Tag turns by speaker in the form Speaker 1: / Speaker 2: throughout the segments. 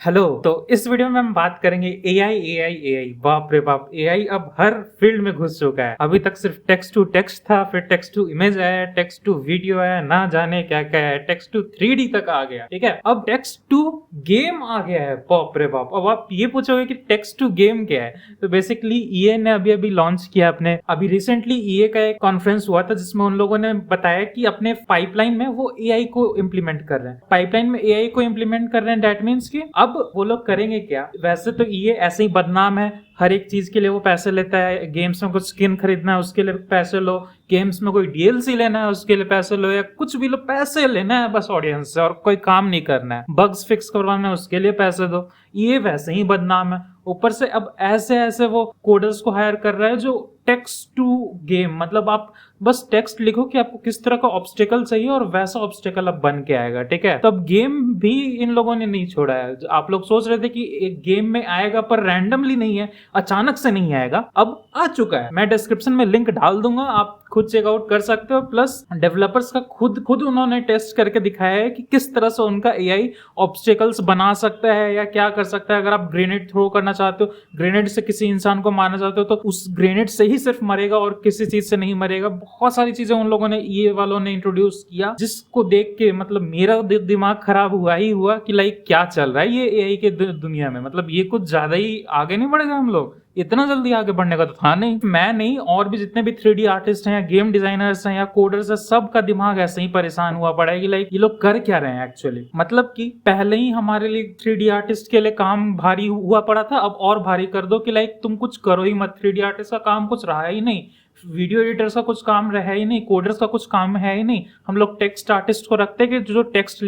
Speaker 1: Hello. तो इस video में हम बात करेंगे एआई। बाप रे बाप, एआई अब हर फील्ड में घुस चुका है। अभी तक सिर्फ टेक्स्ट टू टेक्स्ट था, फिर टेक्स्ट टू इमेज आया, टेक्स्ट टू वीडियो आया, ना जाने क्या क्या है, टेक्स्ट टू 3D तक आ गया। ठीक है, अब टेक्स्ट टू गेम आ गया है। बाप रे बाप, अब आप ये पूछोगे कि टेक्स्ट टू गेम क्या है, तो बेसिकली ईए ने अभी लॉन्च किया अपने। अभी रिसेंटली ईए का एक कॉन्फ्रेंस हुआ था जिसमें उन लोगों ने बताया कि अपने पाइपलाइन में वो एआई को इम्प्लीमेंट कर रहे हैं। पाइपलाइन में एआई को इम्प्लीमेंट कर रहे हैं, दैट मीन्स कि अब वो लोग करेंगे क्या। वैसे तो ये ऐसे ही बदनाम है, हर एक चीज के लिए वो पैसे लेता है। गेम्स में कुछ स्किन खरीदना है उसके लिए पैसे लो, गेम्स में कोई डीएलसी लेना है उसके लिए पैसे लो, या कुछ भी लो, पैसे लेना है बस ऑडियंस से, और कोई काम नहीं करना है। बग्स फिक्स करवाना है उसके लिए पैसे दो। ये वैसे ही बदनाम है। ऊपर से अब ऐसे ऐसे वो कोडर्स को हायर कर रहा है जो टेक्स्ट टू गेम, मतलब आप बस टेक्स्ट लिखो कि आपको किस तरह का ऑब्स्टेकल चाहिए और वैसा ऑब्स्टेकल अब बन के आएगा। ठीक है, तब गेम भी इन लोगों ने नहीं छोड़ा है। आप लोग सोच रहे थे कि एक गेम में आएगा, पर रैंडमली नहीं है, अचानक से नहीं आएगा, अब आ चुका है। मैं डिस्क्रिप्शन में लिंक डाल दूंगा, आप खुद चेकआउट कर सकते हो। प्लस डेवलपर्स का खुद उन्होंने टेस्ट करके दिखाया है कि किस तरह से उनका एआई ऑब्स्टेकल्स बना सकता है या क्या कर सकता है। अगर आप ग्रेनेड थ्रो करना चाहते हो, ग्रेनेड से किसी इंसान को मारना चाहते हो, तो उस ग्रेनेड से ही सिर्फ मरेगा और किसी चीज से नहीं मरेगा। बहुत सारी चीजें उन लोगों ने, ये वालों ने इंट्रोड्यूस किया, जिसको देख के मतलब मेरा दिमाग खराब हुआ ही हुआ कि लाइक क्या चल रहा है ये एआई के दुनिया में। मतलब ये कुछ ज्यादा ही आगे नहीं बढ़ेगा, हम लोग इतना जल्दी आगे बढ़ने का तो था नहीं। मैं नहीं, और भी जितने भी 3D आर्टिस्ट हैं या गेम डिजाइनर्स हैं या कोडर्स हैं, सबका दिमाग ऐसे ही परेशान हुआ पड़ा है कि लाइक ये लोग कर क्या रहे हैं एक्चुअली। मतलब कि पहले ही हमारे लिए 3D आर्टिस्ट के लिए काम भारी हुआ पड़ा था, अब और भारी कर दो कि लाइक तुम कुछ करो ही मत। 3D आर्टिस्ट का काम कुछ रहा ही नहीं, वीडियो एडिटर्स का कुछ काम रहा ही नहीं, कोडर्स का कुछ काम है ही नहीं। हम लोग टेक्स्ट आर्टिस्ट को रखते हैं कि जो टेक्स्ट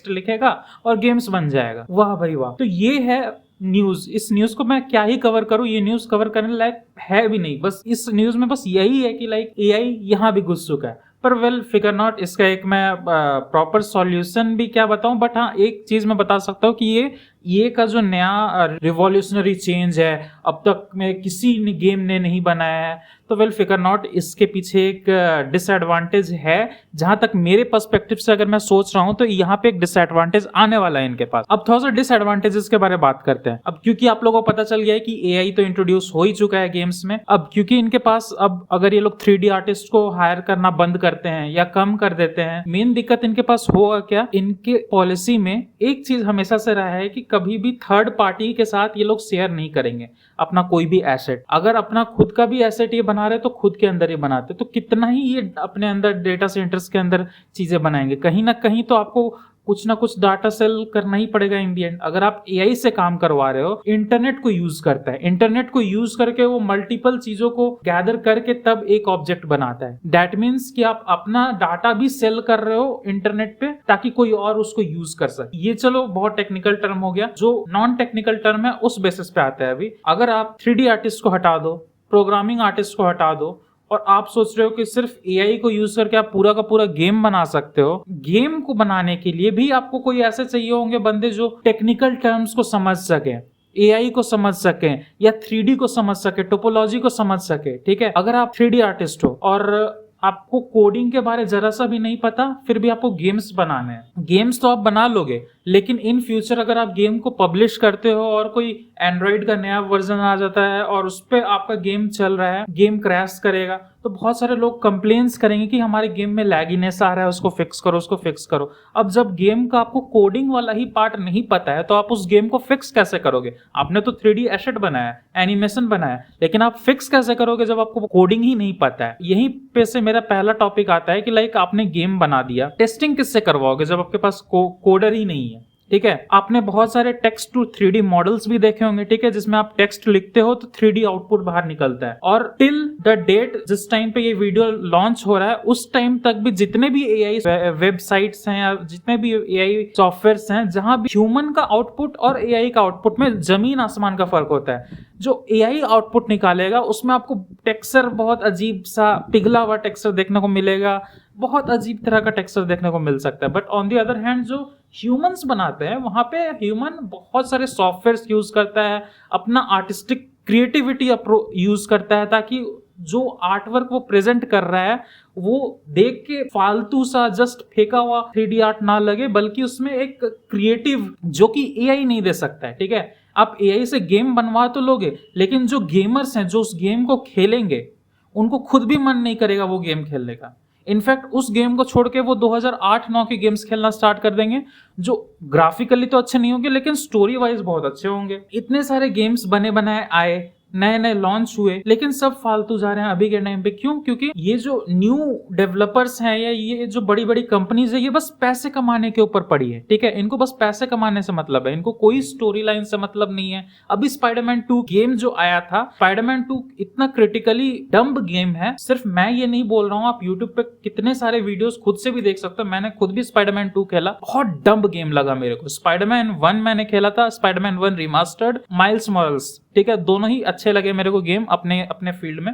Speaker 1: लिखेगा और गेम्स बन जाएगा। वाह भाई वाह। तो ये है न्यूज। इस न्यूज को मैं क्या ही कवर करूं, ये न्यूज कवर करने लायक है भी नहीं। बस इस न्यूज में बस यही है कि लाइक एआई यहां भी घुस चुका है। पर वेल फिगर नॉट, इसका एक मैं प्रॉपर सॉल्यूशन भी क्या बताऊं, बट हाँ एक चीज मैं बता सकता हूं कि ये का जो नया रिवॉल्यूशनरी चेंज है, अब तक में किसी गेम ने नहीं बनाया है। तो वेल फिगर नॉट, इसके पीछे एक डिसएडवांटेज है। जहां तक मेरे पर्सपेक्टिव से अगर मैं सोच रहा हूं, तो यहाँ पे एक डिसएडवांटेज आने वाला है इनके पास। अब थोड़ा सा डिसएडवांटेजेस के बारे में बात करते हैं। अब क्योंकि आप लोगों को पता चल गया है कि एआई तो इंट्रोड्यूस हो ही चुका है गेम्स में, अब क्योंकि इनके पास, अब अगर ये लोग 3D आर्टिस्ट को हायर करना बंद करते हैं या कम कर देते हैं, मेन दिक्कत इनके पास होगा क्या, इनके पॉलिसी में एक चीज हमेशा से रहा है कि कभी भी थर्ड पार्टी के साथ ये लोग शेयर नहीं करेंगे अपना कोई भी एसेट। अगर अपना खुद का भी एसेट ये बना रहे तो खुद के अंदर ही बनाते, तो कितना ही ये अपने अंदर डेटा सेंटर्स के अंदर चीजें बनाएंगे, कहीं ना कहीं तो आपको कुछ ना कुछ डाटा सेल करना ही पड़ेगा इन दी एंड। अगर आप एआई से काम करवा रहे हो, इंटरनेट को यूज करता है, इंटरनेट को यूज करके वो मल्टीपल चीजों को गैदर करके तब एक ऑब्जेक्ट बनाता है। दैट मीन्स कि आप अपना डाटा भी सेल कर रहे हो इंटरनेट पे ताकि कोई और उसको यूज कर सके। ये चलो बहुत टेक्निकल टर्म हो गया। जो नॉन टेक्निकल टर्म है उस बेसिस पे आता है। अभी अगर आप 3D आर्टिस्ट को हटा दो, प्रोग्रामिंग आर्टिस्ट को हटा दो, और आप सोच रहे हो कि सिर्फ एआई को यूज करके आप पूरा का पूरा गेम बना सकते हो, गेम को बनाने के लिए भी आपको कोई ऐसे चाहिए होंगे बंदे जो टेक्निकल टर्म्स को समझ सके, एआई को समझ सके या 3D को समझ सके, टोपोलॉजी को समझ सके। ठीक है, अगर आप 3D आर्टिस्ट हो और आपको कोडिंग के बारे जरा सा भी नहीं पता, फिर भी आपको गेम्स बनाने हैं, गेम्स तो आप बना लोगे, लेकिन इन फ्यूचर अगर आप गेम को पब्लिश करते हो और कोई एंड्रॉइड का नया वर्जन आ जाता है और उस पर आपका गेम चल रहा है, गेम क्रैश करेगा, तो बहुत सारे लोग कंप्लेन्स करेंगे कि हमारे गेम में लैगीनेस आ रहा है, उसको फिक्स करो, उसको फिक्स करो। अब जब गेम का आपको कोडिंग वाला ही पार्ट नहीं पता है, तो आप उस गेम को फिक्स कैसे करोगे। आपने तो 3D एसेट बनाया, एनिमेशन बनाया, लेकिन आप फिक्स कैसे करोगे जब आपको कोडिंग ही नहीं पता है। यहीं पे से मेरा पहला टॉपिक आता है कि लाइक आपने गेम बना दिया, टेस्टिंग किससे करवाओगे जब आपके पास कोडर ही नहीं है। ठीक है, आपने बहुत सारे टेक्स्ट टू 3D मॉडल्स भी देखे होंगे, ठीक है, जिसमें आप टेक्स्ट लिखते हो तो 3D आउटपुट बाहर निकलता है। और टिल द डेट जिस टाइम पे ये वीडियो लॉन्च हो रहा है, उस टाइम तक भी जितने भी एआई वेबसाइट्स हैं या जितने भी एआई सॉफ्टवेयर्स हैं, जहां भी ह्यूमन का आउटपुट और एआई का आउटपुट में जमीन आसमान का फर्क होता है। जो एआई आउटपुट निकालेगा उसमें आपको टेक्सचर बहुत अजीब सा पिघला हुआ टेक्सचर देखने को मिलेगा, बहुत अजीब तरह का टेक्सचर देखने को मिल सकता है। But on the other hand जो ह्यूमंस बनाते हैं, वहां पे ह्यूमन बहुत सारे सॉफ्टवेयर यूज करता है, अपना आर्टिस्टिक क्रिएटिविटी यूज करता है ताकि जो आर्टवर्क वो प्रेजेंट कर रहा है वो देख के फालतू सा जस्ट फेंका हुआ 3D आर्ट ना लगे, बल्कि उसमें एक क्रिएटिव जो कि एआई नहीं दे सकता है। ठीक है, आप एआई से गेम बनवा तो लोगे, लेकिन जो गेमर्स हैं जो उस गेम को खेलेंगे उनको खुद भी मन नहीं करेगा वो गेम खेलने का। इनफैक्ट उस गेम को छोड़ के वो 2008-9 के गेम्स खेलना स्टार्ट कर देंगे जो ग्राफिकली तो अच्छे नहीं होंगे लेकिन स्टोरी वाइज बहुत अच्छे होंगे। इतने सारे गेम्स बने बनाए आए, नए नए लॉन्च हुए, लेकिन सब फालतू जा रहे हैं अभी के टाइम पे। क्यों? क्योंकि ये जो न्यू डेवलपर्स हैं या ये जो बड़ी बड़ी कंपनीज है ये बस पैसे कमाने के ऊपर पड़ी है। ठीक है, इनको बस पैसे कमाने से मतलब है, इनको कोई स्टोरी लाइन से मतलब नहीं है। अभी स्पाइडरमैन 2 गेम जो आया था, स्पाइडरमैन 2 इतना क्रिटिकली डम्ब गेम है। सिर्फ मैं ये नहीं बोल रहा हूँ, आप यूट्यूब पे कितने सारे वीडियोस खुद से भी देख सकते हो। मैंने खुद भी स्पाइडरमैन 2 खेला, बहुत डम्ब गेम लगा मेरे को। स्पाइडरमैन 1 मैंने खेला था, स्पाइडरमैन 1 रिमास्टर्ड, माइल्स मॉरल्स। ठीक है, दोनों ही अच्छे लगे मेरे को गेम अपने अपने फील्ड में।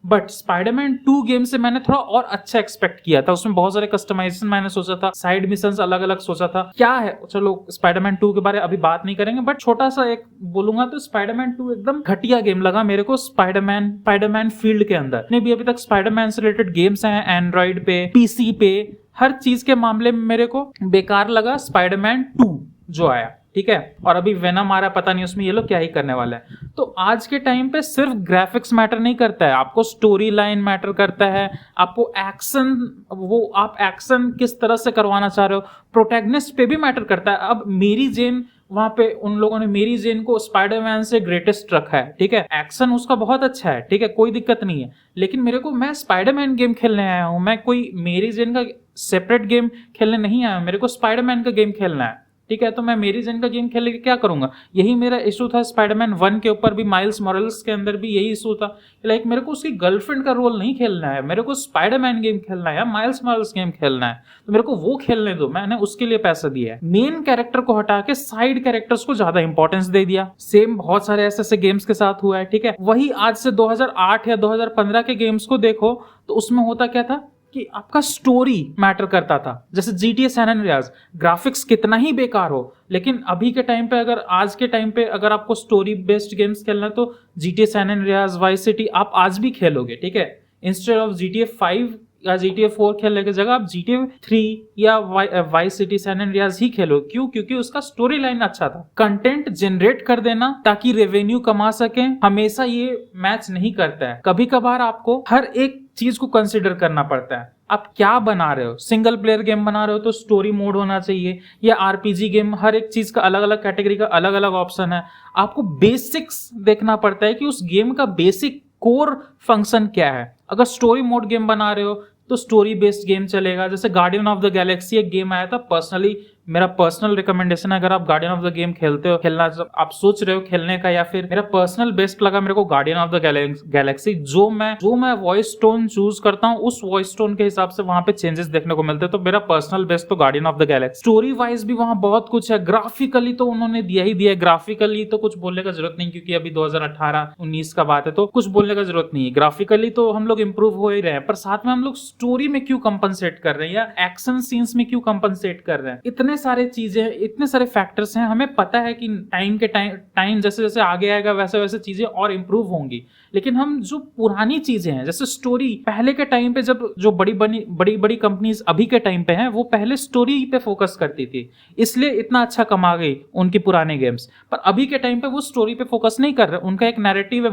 Speaker 1: बट स्पाइडरमैन 2 गेम से मैंने थोड़ा और अच्छा एक्सपेक्ट किया था। उसमें बहुत सारे कस्टमाइजेशन मैंने सोचा था, साइड मिशंस अलग अलग सोचा था। क्या है, चलो स्पाइडरमैन 2 के बारे में अभी बात नहीं करेंगे, बट छोटा सा एक बोलूंगा तो स्पाइडरमैन 2 एकदम घटिया गेम लगा मेरे को स्पाइडरमैन फील्ड के अंदर। भी अभी तक स्पाइडरमैन से रिलेटेड गेम्स हैं एंड्रॉइड पे, पीसी पे, हर चीज के मामले में मेरे को बेकार लगा स्पाइडरमैन 2 जो आया। ठीक है, और अभी वेनम आ रहा है, पता नहीं उसमें ये लोग क्या ही करने वाला है। तो आज के टाइम पे सिर्फ ग्राफिक्स मैटर नहीं करता है, आपको स्टोरी लाइन मैटर करता है, आपको एक्शन, वो आप एक्शन किस तरह से करवाना चाह रहे हो, प्रोटैगनिस्ट पे भी मैटर करता है। अब मेरी जेन, वहां पे उन लोगों ने मेरी जेन को स्पाइडरमैन से ग्रेटेस्ट रखा है। ठीक है, एक्शन उसका बहुत अच्छा है, ठीक है, कोई दिक्कत नहीं है, लेकिन मेरे को, मैं स्पाइडरमैन गेम खेलने आया हूं, मैं कोई मेरी जेन का सेपरेट गेम खेलने नहीं आया हूं, मेरे को स्पाइडरमैन का गेम खेलना है। ठीक है, तो मैं मेरी जन का गेम खेल के क्या करूंगा? यही मेरा इशू था स्पाइडरमैन 1 के ऊपर भी, माइल्स मॉरल्स के अंदर भी यही इशू था। लाइक मेरे को उसकी गर्लफ्रेंड का रोल नहीं खेलना है, मेरे को स्पाइडरमैन गेम खेलना है या माइल्स मॉरल्स गेम खेलना है, तो मेरे को वो खेलने दो, मैंने उसके लिए पैसा दिया है। मेन कैरेक्टर को हटा के साइड कैरेक्टर्स को ज्यादा इंपॉर्टेंस दे दिया। सेम बहुत सारे ऐसे गेम्स के साथ हुआ है। ठीक है, वही आज से 2008 या 2015 के गेम्स को देखो तो उसमें होता क्या था कि आपका स्टोरी मैटर करता था। जैसे GTA सैन एंड्रियास, ग्राफिक्स कितना ही बेकार हो, लेकिन अभी के टाइम पे, अगर आज के टाइम पे अगर आपको स्टोरी बेस्ड गेम्स खेलना है तो GTA San Andreas, Vice City आप आज भी खेलोगे। ठीक है, इंस्टेड ऑफ GTA 5 या GTA 4 खेलने की जगह आप GTA 3 या वाइस सिटी सैन एंड्रियास ही खेलो। क्यों? क्योंकि उसका स्टोरी लाइन अच्छा था। कंटेंट जनरेट कर देना ताकि रेवेन्यू कमा सके, हमेशा ये मैच नहीं करता है। कभी कभार आपको हर एक चीज को कंसिडर करना पड़ता है। आप क्या बना रहे हो? सिंगल प्लेयर गेम बना रहे हो तो स्टोरी मोड होना चाहिए, या RPG गेम, हर एक चीज का अलग अलग कैटेगरी का अलग अलग ऑप्शन है। आपको बेसिक्स देखना पड़ता है कि उस गेम का बेसिक कोर फंक्शन क्या है। अगर स्टोरी मोड गेम बना रहे हो तो स्टोरी बेस्ड गेम चलेगा। जैसे गार्डियन ऑफ द गैलेक्सी एक गेम आया था, पर्सनली मेरा पर्सनल रिकमेंडेशन है, अगर आप गार्डियन ऑफ द गेम खेलते हो, खेलना आप सोच रहे हो खेलने का, या फिर मेरा पर्सनल बेस्ट लगा मेरे को गार्डियन ऑफ द गैलेक्सी। जो मैं वॉइस टोन चूज करता हूँ उस वॉइस टोन के हिसाब से वहां पे चेंजेस देखने को मिलते हैं, तो मेरा पर्सनल बेस्ट तो guardian of the Galaxy. Story wise भी वहां बहुत कुछ है, ग्राफिकली तो उन्होंने दिया ही दिया है। ग्राफिकली तो कुछ बोलने का जरूरत नहीं, क्योंकि अभी 2018-19 का बात है तो कुछ बोलने का जरूरत नहीं है। ग्राफिकली तो हम लोग इंप्रूव हो ही रहे हैं, पर साथ में हम लोग स्टोरी में क्यों कंपनसेट कर रहे हैं या एक्शन सीन्स में क्यों कंपनसेट कर रहे हैं? इतने सारे चीजें, इतने सारे फैक्टर्स हैं। हमें पता है कि टाइम जैसे जैसे आगे आएगा वैसे वैसे चीजें और इंप्रूव होंगी, लेकिन हम जो पुरानी चीजें हैं, जैसे स्टोरी, पहले के टाइम पे जब जो बड़ी बड़ी कंपनीज अभी के टाइम पे हैं, वो पहले स्टोरी पे फोकस करती थी, इसलिए इतना अच्छा कमा गई उनकी पुराने गेम्स। पर अभी के टाइम पे वो स्टोरी पे फोकस नहीं कर रहे, उनका एक नैरेटिव है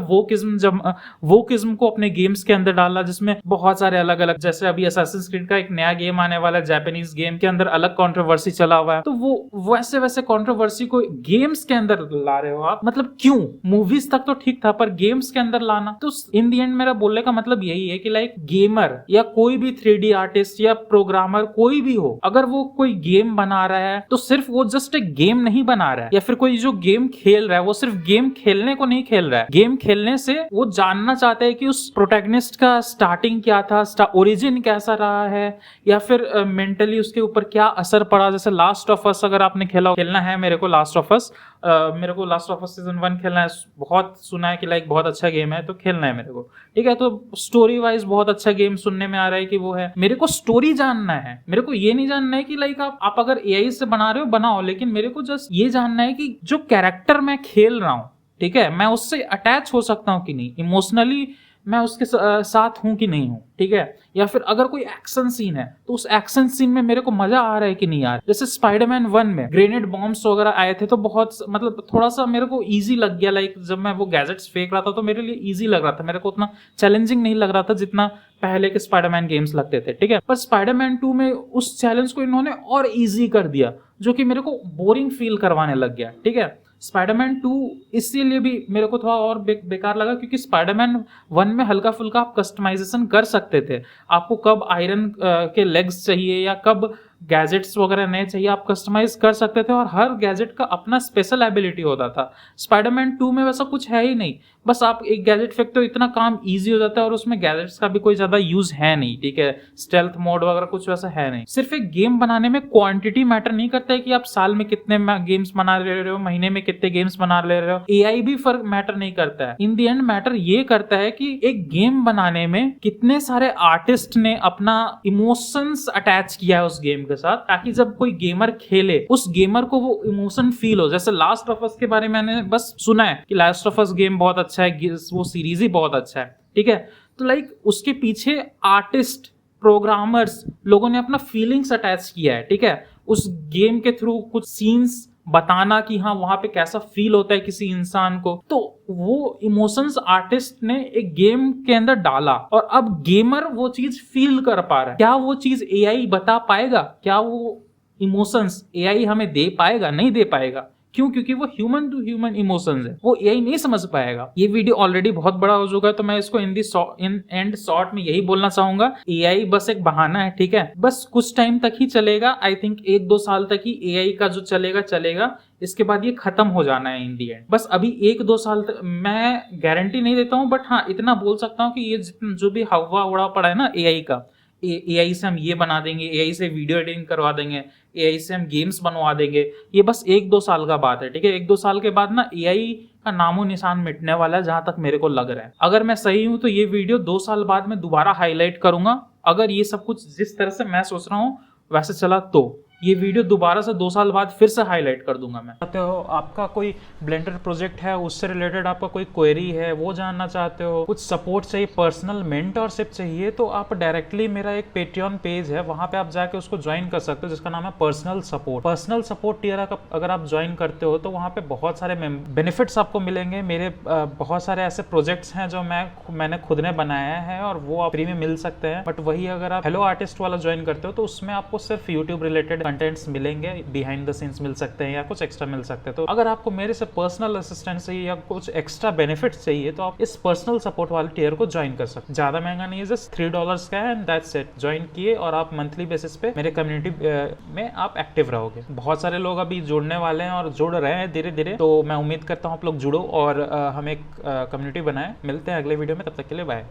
Speaker 1: वोकिज्म को अपने गेम्स के अंदर डालना, जिसमें बहुत सारे अलग अलग, जैसे अभी असैसिन्स क्रीड का एक नया गेम आने वाला है, जापानीज गेम के अंदर अलग कंट्रोवर्सी चला हुआ है, तो वो वैसे कंट्रोवर्सी को गेम्स के अंदर ला रहे हो आप। मतलब क्यों? मूवीज तक तो ठीक था, पर गेम्स के अंदर लाना, तो इन दी एंड मेरा बोलने का मतलब यही है कि लाइक गेमर या कोई भी 3D आर्टिस्ट या प्रोग्रामर कोई भी हो, अगर वो कोई गेम बना रहा है तो सिर्फ वो जस्ट एक गेम नहीं बना रहा है, या फिर कोई जो गेम खेल रहा है वो सिर्फ गेम खेलने को नहीं खेल रहा है। गेम खेलने से वो जानना चाहता है कि उस प्रोटैगनिस्ट का स्टार्टिंग क्या था, ओरिजिन कैसा रहा है, या फिर मेंटली उसके ऊपर क्या असर पड़ा। जैसे लास्ट ऑफ अस, अगर आपने खेलना है मेरे को लास्ट ऑफ अस सीजन 1 खेलना है, बहुत सुना है कि लाइक बहुत अच्छा गेम है, तो खेलना है मेरे को। ठीक है, तो स्टोरी वाइज बहुत अच्छा गेम सुनने में आ रहा है कि वो है। मेरे को स्टोरी जानना है, मेरे को ये नहीं जानना है कि लाइक आप अगर AI से बना रहे हो बनाओ, लेकिन मेरे को जस्ट ये जानना है कि जो कैरेक्टर मैं खेल रहा हूँ, ठीक है, मैं उससे अटैच हो सकता हूँ कि नहीं, इमोशनली मैं उसके साथ हूं कि नहीं हूं, ठीक है। या फिर अगर कोई एक्शन सीन है तो उस एक्शन सीन में मेरे को मजा आ रहा है कि नहीं आ रहा है। जैसे स्पाइडरमैन 1 में ग्रेनेड बॉम्ब्स वगैरह आए थे तो बहुत मतलब थोड़ा सा मेरे को इजी लग गया, लाइक जब मैं वो गैजेट्स फेंक रहा था तो मेरे लिए इजी लग रहा था, मेरे को उतना चैलेंजिंग नहीं लग रहा था जितना पहले के स्पाइडरमैन गेम्स लगते थे, ठीक है। पर स्पाइडरमैन 2 में उस चैलेंज को इन्होंने और इजी कर दिया जो कि मेरे को बोरिंग फील करवाने लग गया, ठीक है। स्पाइडरमैन 2 इसीलिए भी मेरे को थोड़ा और बेकार लगा क्योंकि स्पाइडरमैन 1 में हल्का फुल्का आप कस्टमाइजेशन कर सकते थे। आपको कब आयरन के लेग्स चाहिए या कब गैजेट्स वगैरह नए चाहिए आप कस्टमाइज कर सकते थे और हर गैजेट का अपना स्पेशल एबिलिटी होता था। स्पाइडरमैन 2 में वैसा कुछ है ही नहीं, बस आप एक गैजेट फेंकते हो इतना काम इजी हो जाता है और उसमें गैजेट्स का भी कोई ज्यादा यूज है नहीं, ठीक है। स्टेल्थ मोड वगैरह कुछ वैसा है नहीं। सिर्फ एक गेम बनाने में क्वांटिटी मैटर नहीं करता है कि आप साल में कितने गेम्स बना रहे हो, महीने में कितने गेम्स बना ले रहे हो, एआई भी फर्क मैटर नहीं करता है। इन दी एंड मैटर ये करता है कि एक गेम बनाने में कितने सारे आर्टिस्ट ने अपना इमोशंस अटैच किया है उस गेम के साथ, ताकि जब कोई गेमर खेले उस गेमर को वो इमोशन फील हो। जैसे लास्ट ऑफ अस के बारे में मैंने बस सुना है कि लास्ट ऑफ अस गेम बहुत अच्छा है, वो सीरीज ही बहुत अच्छा है, ठीक है। तो लाइक उसके पीछे आर्टिस्ट, प्रोग्रामर्स, लोगों ने अपना फीलिंग्स अटैच किया है, ठीक है। उस गेम के थ्रू कुछ सीन्स बताना कि हाँ वहां पे कैसा फील होता है किसी इंसान को, तो वो इमोशंस आर्टिस्ट ने एक गेम के अंदर डाला और अब गेमर वो चीज फील कर पा रहा है। क्या वो चीज एआई बता पाएगा? क्या वो इमोशंस एआई हमें दे पाएगा? नहीं दे पाएगा। क्यों? क्योंकि वो ह्यूमन टू ह्यूमन इमोशंस है, वो एआई नहीं समझ पाएगा। ये वीडियो ऑलरेडी बहुत बड़ा हो चुका है तो मैं इसको इन एंड शॉर्ट में यही बोलना चाहूंगा, एआई बस एक बहाना है, ठीक है। बस कुछ टाइम तक ही चलेगा, आई थिंक 1-2 साल तक ही एआई का जो चलेगा, इसके बाद ये खत्म हो जाना है इन दी एंड। बस अभी 1-2 साल तक मैं गारंटी नहीं देता हूँ, बट हाँ इतना बोल सकता हूँ कि ये जो भी हवा उड़ा पड़ा है ना एआई का, एआई से हम ये बना देंगे, एआई से वीडियो एडिटिंग करवा देंगे, एआई से हम गेम्स बनवा देंगे, ये बस 1-2 साल का बात है, ठीक है। 1-2 साल के बाद ना एआई का नामो निशान मिटने वाला है, जहां तक मेरे को लग रहा है। अगर मैं सही हूं तो ये वीडियो 2 साल बाद मैं दोबारा हाईलाइट करूंगा, अगर ये सब कुछ जिस तरह से मैं सोच रहा हूँ वैसे चला तो ये वीडियो दोबारा से 2 साल बाद फिर से हाईलाइट कर दूंगा मैं। चाहते हो आपका कोई ब्लेंडर प्रोजेक्ट है, उससे रिलेटेड आपका कोई क्वेरी है वो जानना चाहते हो, कुछ सपोर्ट चाहिए, पर्सनल मेंटरशिप चाहिए, तो आप डायरेक्टली मेरा एक पेट्रियन पेज है वहां पे आप जाके उसको ज्वाइन कर सकते हो जिसका नाम है personal support. Personal support tier का अगर आप ज्वाइन करते हो तो वहाँ पे बहुत सारे बेनिफिट्स आपको मिलेंगे। मेरे बहुत सारे ऐसे प्रोजेक्ट्स हैं जो मैंने खुद ने बनाया है और वो आप फ्री में मिल सकते हैं। बट वही अगर आप हेलो आर्टिस्ट वाला ज्वाइन करते हो तो उसमें आपको सिर्फ यूट्यूब रिलेटेड कंटेंट्स मिलेंगे, बिहाइंड द सीन्स मिल सकते हैं या कुछ एक्स्ट्रा मिल सकते हैं। तो अगर आपको मेरे से पर्सनल असिस्टेंस चाहिए या कुछ एक्स्ट्रा बेनिफिट्स चाहिए तो आप इस पर्सनल सपोर्ट वाले टियर को ज्वाइन कर सकते हैं। ज्यादा महंगा नहीं है, जस्ट $3 का है एंड दैट्स इट। ज्वाइन किए और आप मंथली बेसिस पे मेरे कम्युनिटी में आप एक्टिव रहोगे। बहुत सारे लोग अभी जुड़ने वाले हैं और जुड़ रहे हैं धीरे धीरे, तो मैं उम्मीद करता हूँ आप लोग जुड़ो और हम एक कम्युनिटी बनाए। मिलते हैं अगले वीडियो में, तब तक के लिए बाय।